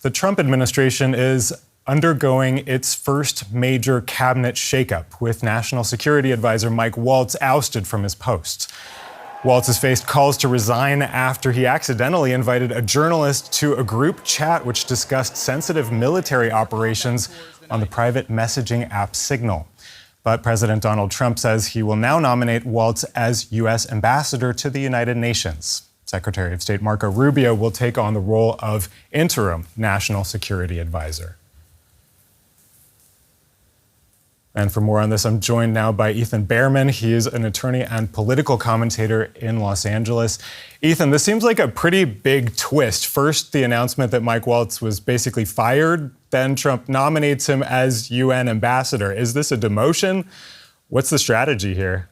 The Trump administration is undergoing its first major cabinet shakeup, with National Security Advisor Mike Waltz ousted from his post. Waltz has faced calls to resign after he accidentally invited a journalist to a group chat which discussed sensitive military operations on the private messaging app Signal. But President Donald Trump says he will now nominate Waltz as U.S. ambassador to the United Nations. Secretary of State Marco Rubio will take on the role of interim national security advisor. And for more on this, I'm joined now by Ethan Bearman. He is an attorney and political commentator in Los Angeles. Ethan, this seems like a pretty big twist. First, the announcement that Mike Waltz was basically fired, then Trump nominates him as UN ambassador. Is this a demotion? What's the strategy here?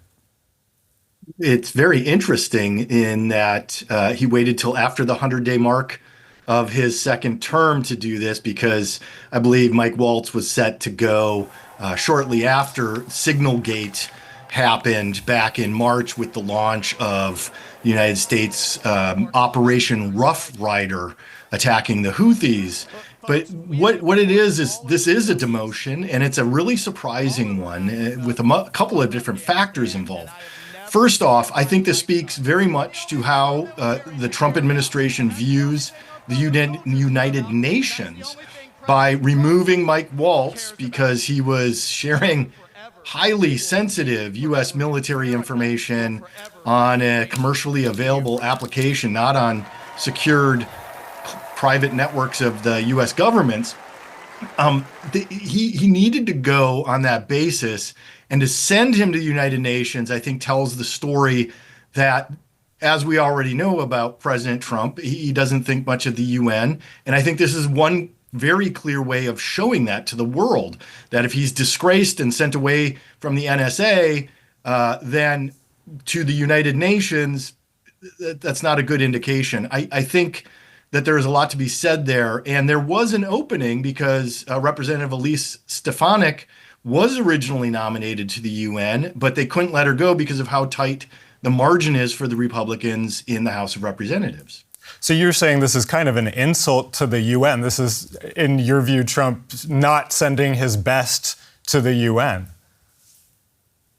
It's very interesting in that he waited till after the 100-day mark of his second term to do this, because I believe Mike Waltz was set to go shortly after Signalgate happened back in March with the launch of the United States Operation Rough Rider attacking the Houthis. But what it is this is a demotion, and it's a really surprising one with a couple of different factors involved. First off, I think this speaks very much to how the Trump administration views the United Nations by removing Mike Waltz because he was sharing highly sensitive U.S. military information on a commercially available application, not on secured private networks of the U.S. governments. He needed to go on that basis. And to send him to the United Nations, I think, tells the story that, as we already know about President Trump, he doesn't think much of the UN. And I think this is one very clear way of showing that to the world, that if he's disgraced and sent away from the NSA, then to the United Nations, that's not a good indication. I think that there is a lot to be said there. And there was an opening because Representative Elise Stefanik was originally nominated to the UN, but they couldn't let her go because of how tight the margin is for the Republicans in the House of Representatives. So you're saying this is kind of an insult to the UN. This is, in your view, Trump not sending his best to the UN.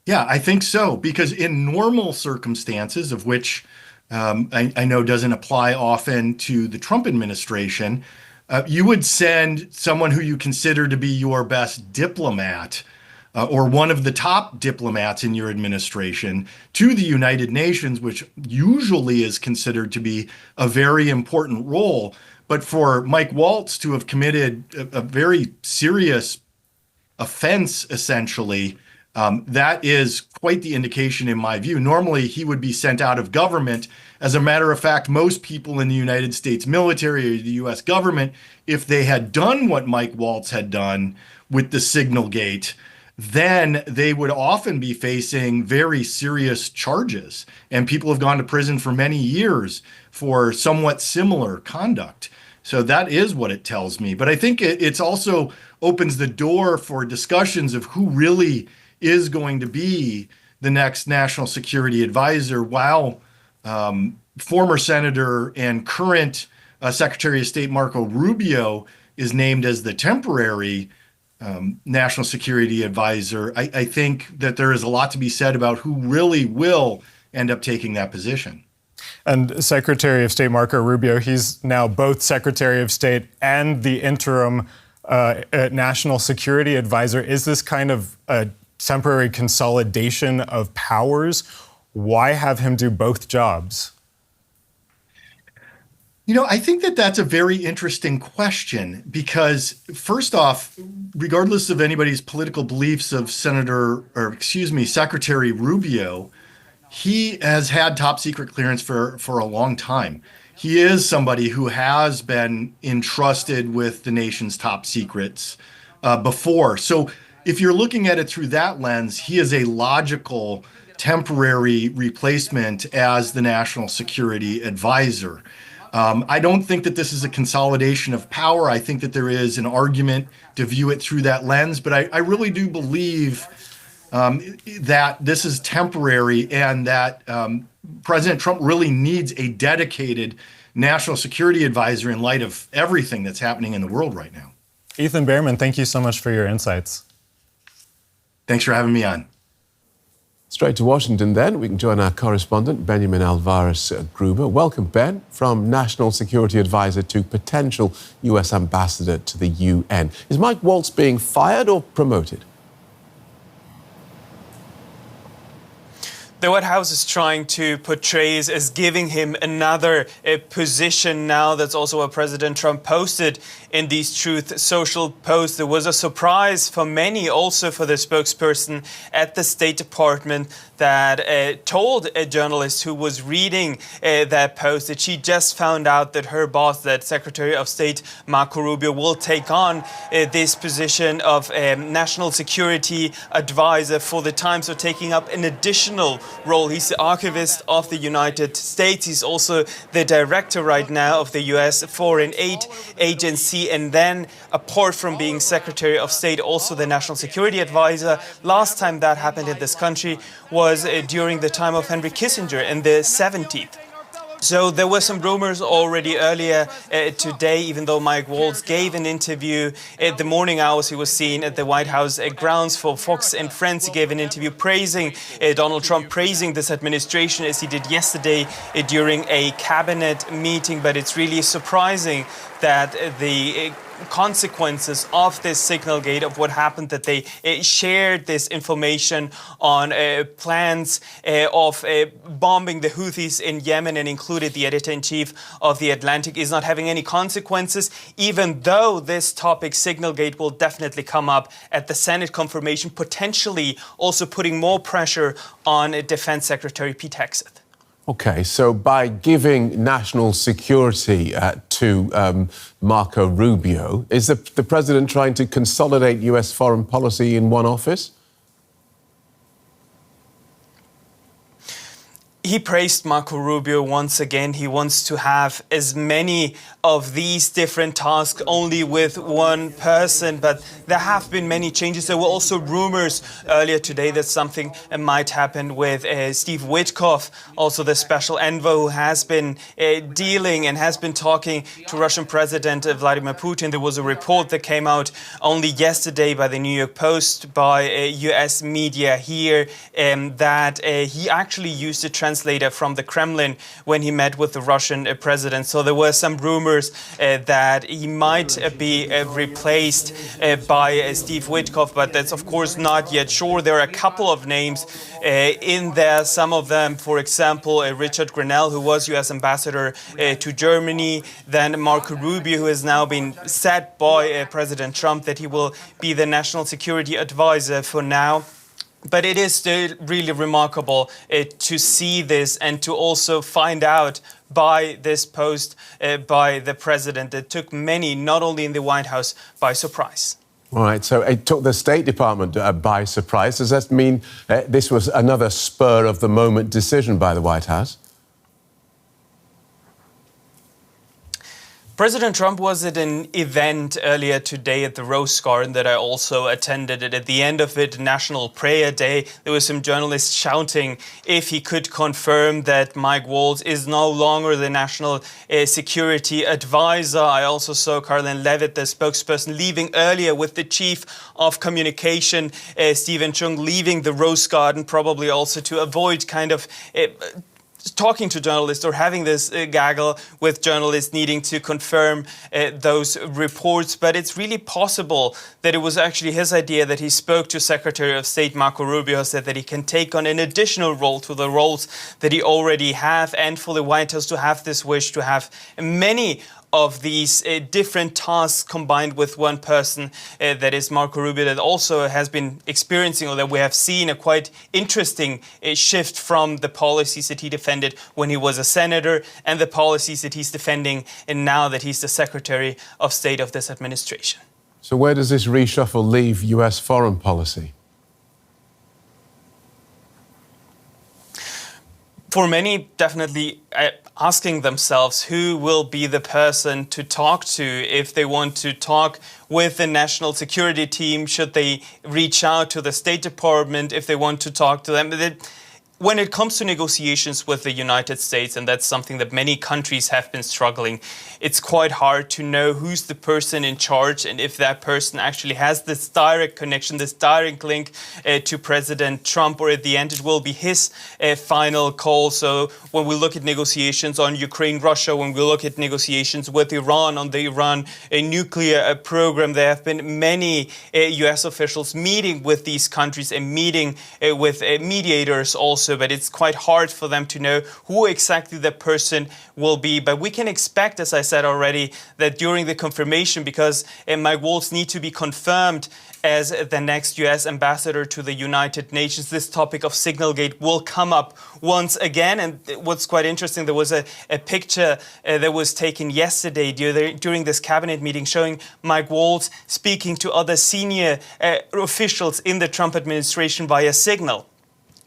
Yeah, I think so, because in normal circumstances, of which I know doesn't apply often to the Trump administration, you would send someone who you consider to be your best diplomat or one of the top diplomats in your administration to the United Nations, which usually is considered to be a very important role. But for Mike Waltz to have committed a very serious offense, essentially, that is quite the indication in my view. Normally, he would be sent out of government. As a matter of fact, most people in the United States military or the U.S. government, if they had done what Mike Waltz had done with the Signalgate, then they would often be facing very serious charges. And people have gone to prison for many years for somewhat similar conduct. So that is what it tells me. But I think it's also opens the door for discussions of who really is going to be the next national security advisor, while former Senator and current Secretary of State Marco Rubio is named as the temporary national security advisor. I think that there is a lot to be said about who really will end up taking that position. And Secretary of State Marco Rubio, he's now both Secretary of State and the interim national security advisor. Is this kind of a temporary consolidation of powers? Why have him do both jobs? You know, I think that that's a very interesting question because, first off, regardless of anybody's political beliefs of Secretary Rubio, he has had top secret clearance for a long time. He is somebody who has been entrusted with the nation's top secrets before. So if you're looking at it through that lens, he is a logical temporary replacement as the national security advisor. I don't think that this is a consolidation of power. I think that there is an argument to view it through that lens, but I really do believe that this is temporary and that President Trump really needs a dedicated national security advisor in light of everything that's happening in the world right now. Ethan Bearman, thank you so much for your insights. Thanks for having me on. Straight to Washington then, we can join our correspondent, Benjamin Alvarez Gruber. Welcome, Ben, from National Security Advisor to potential US Ambassador to the UN. Is Mike Waltz being fired or promoted? The White House is trying to portray as giving him another position now. That's also what President Trump posted in these Truth Social posts. There was a surprise for many, also for the spokesperson at the State Department, that told a journalist who was reading that post that she just found out that her boss, that Secretary of State Marco Rubio, will take on this position of National Security Advisor for the time, so taking up an additional role. He's the archivist of the United States. He's also the director right now of the U.S. Foreign Aid Agency, and then apart from being Secretary of State, also the National Security Advisor. Last time that happened in this country was during the time of Henry Kissinger in the 70s. So there were some rumors already earlier today, even though Mike Waltz gave an interview at the morning hours. He was seen at the White House grounds for Fox and Friends. He gave an interview praising Donald Trump, praising this administration, as he did yesterday during a cabinet meeting. But it's really surprising that the consequences of this signal gate, of what happened, that they shared this information on plans of bombing the Houthis in Yemen, and included the editor-in-chief of The Atlantic, is not having any consequences, even though this topic, signal gate, will definitely come up at the Senate confirmation, potentially also putting more pressure on Defense Secretary Pete Hegseth. OK, so by giving national security to Marco Rubio, is the president trying to consolidate US foreign policy in one office? He praised Marco Rubio once again. He wants to have as many of these different tasks only with one person, but there have been many changes. There were also rumors earlier today that something might happen with Steve Witkoff, also the special envoy who has been dealing and has been talking to Russian President Vladimir Putin. There was a report that came out only yesterday by the New York Post, by US media here, that he actually used a translator from the Kremlin when he met with the Russian president. So there were some rumors that he might be replaced by Steve Witkoff, but that's of course not yet sure. There are a couple of names in there. Some of them, for example, Richard Grenell, who was US ambassador to Germany, then Marco Rubio, who has now been said by President Trump that he will be the national security advisor for now. But it is still really remarkable to see this, and to also find out by this post by the president that took many, not only in the White House, by surprise. All right, so it took the State Department by surprise. Does that mean this was another spur-of-the-moment decision by the White House? President Trump was at an event earlier today at the Rose Garden that I also attended. At the end of it, National Prayer Day, there were some journalists shouting if he could confirm that Mike Waltz is no longer the National Security Advisor. I also saw Caroline Levitt, the spokesperson, leaving earlier with the Chief of Communication, Stephen Chung, leaving the Rose Garden, probably also to avoid kind of talking to journalists or having this gaggle with journalists needing to confirm those reports. But it's really possible that it was actually his idea, that he spoke to Secretary of State Marco Rubio, said that he can take on an additional role to the roles that he already have, and for the White House to have this wish to have many of these different tasks combined with one person, that is Marco Rubio, that also has been experiencing, or that we have seen, a quite interesting shift from the policies that he defended when he was a senator and the policies that he's defending and now that he's the Secretary of State of this administration. So where does this reshuffle leave US foreign policy? For many, definitely asking themselves who will be the person to talk to if they want to talk with the national security team. Should they reach out to the State Department if they want to talk to them? when it comes to negotiations with the United States, and that's something that many countries have been struggling, it's quite hard to know who's the person in charge and if that person actually has this direct connection, this direct link to President Trump, or at the end it will be his final call. So when we look at negotiations on Ukraine, Russia, when we look at negotiations with Iran on the Iran nuclear program, there have been many US officials meeting with these countries and meeting with mediators also. But it's quite hard for them to know who exactly the person will be. But we can expect, as I said already, that during the confirmation, because Mike Waltz needs to be confirmed as the next US ambassador to the United Nations, this topic of Signalgate will come up once again. And what's quite interesting, there was a picture that was taken yesterday during this cabinet meeting showing Mike Waltz speaking to other senior officials in the Trump administration via Signal.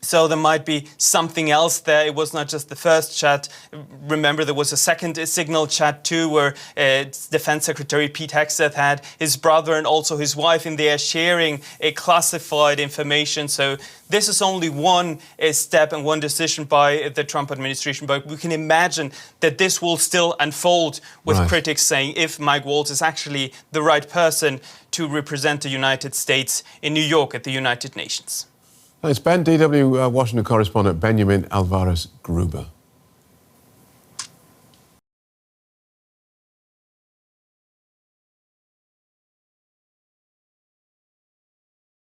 So there might be something else there. It was not just the first chat. Remember, there was a second Signal chat too, where Defense Secretary Pete Hegseth had his brother and also his wife in there sharing classified information. So this is only one step and one decision by the Trump administration. But we can imagine that this will still unfold, with critics saying if Mike Waltz is actually the right person to represent the United States in New York at the United Nations. Thanks, Ben. DW Washington correspondent Bearman Alvarez Gruber.